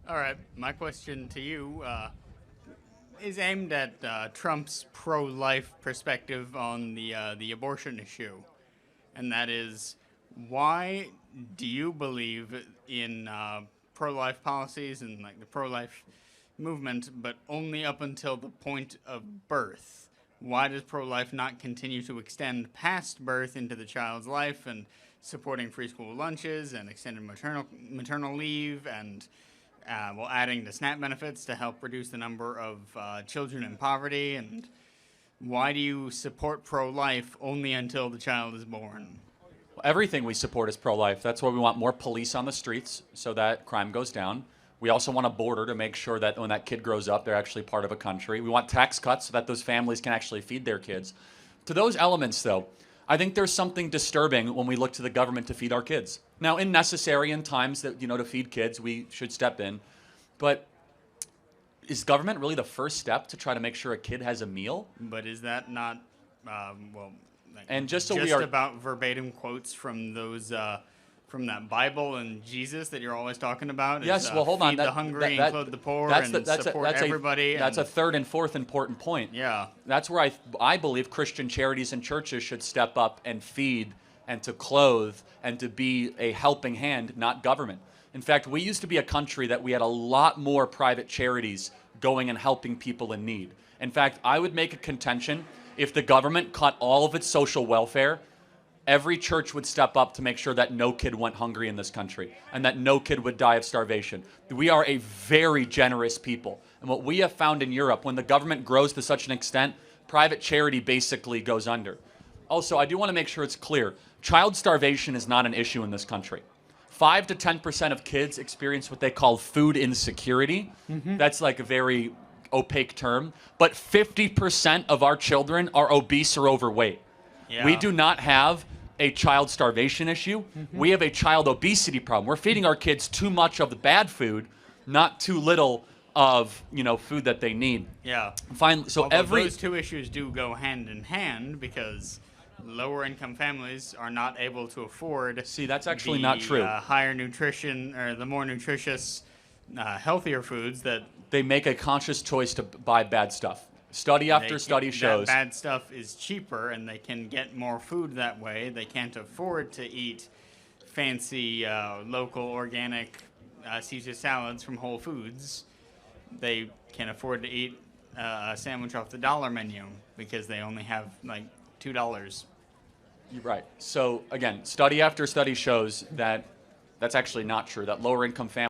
All right, my question to you is aimed at Trump's pro-life perspective on the abortion issue, and that is, why do you believe in pro-life policies and like the pro-life movement, but only up until the point of birth? Why does pro-life not continue to extend past birth into the child's life and supporting free school lunches and extended maternal leave and adding the SNAP benefits to help reduce the number of children in poverty? And why do you support pro-life only until the child is born? Everything we support is pro-life. That's why we want more police on the streets so that crime goes down. We also want a border to make sure that when that kid grows up, they're actually part of a country. We want tax cuts so that those families can actually feed their kids. To those elements, though, I think there's something disturbing when we look to the government to feed our kids. Now, in necessary in times that, to feed kids, we should step in. But is government really the first step to try to make sure a kid has a meal? But is that not, like And just so just we are about verbatim quotes from those from that Bible and Jesus that you're always talking about? Yes, well, hold on. Feed the hungry and clothe the poor and support everybody. That's a third and fourth important point. Yeah. That's where I believe Christian charities and churches should step up and feed and to clothe and to be a helping hand, not government. In fact, we used to be a country that we had a lot more private charities going and helping people in need. In fact, I would make a contention, if the government cut all of its social welfare, every church would step up to make sure that no kid went hungry in this country and that no kid would die of starvation. We are a very generous people. And what we have found in Europe, when the government grows to such an extent, private charity basically goes under. Also, I do want to make sure it's clear. Child starvation is not an issue in this country. 5 to 10% of kids experience what they call food insecurity. That's like a very opaque term. But 50% of our children are obese or overweight. Yeah. We do not have a child starvation issue. We have a child obesity problem. We're feeding our kids too much of the bad food, not too little of food that they need. Yeah. Finally, so Although those two issues do go hand in hand, because lower income families are not able to afford. See, that's actually not true. Higher nutrition or the more nutritious, healthier foods that they make a conscious choice to buy bad stuff. Study after study shows that bad stuff is cheaper and they can get more food that way. They can't afford to eat fancy local organic Caesar salads from Whole Foods. They can afford to eat a sandwich off the dollar menu because they only have like $2. You're right. So again, study after study shows that that's actually not true, that lower income families